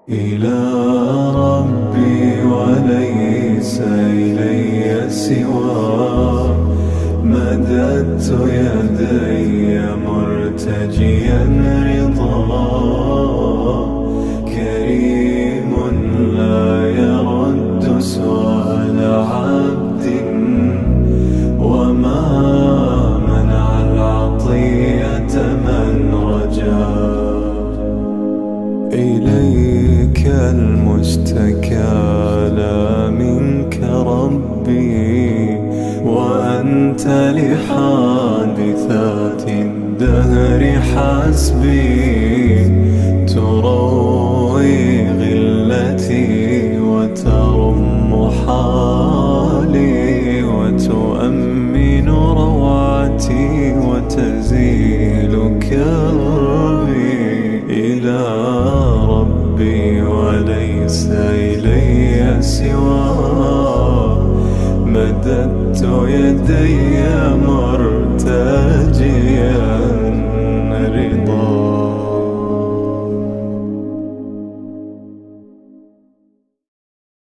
إلى ربي وليس إلي سواه، مددت يدي مرتجيا رضاه. كريم لا يرد سؤال عبد، وما منع العطية من رجاه. إليك المشتكى لا منك ربي، وأنت لحادثات الدهر حسبي. تروي غلتي وترم حالي، وتؤمن روعتي وتزيل كربي. إلى ربي وليس إلي سواه، مددت يدي مرتجيا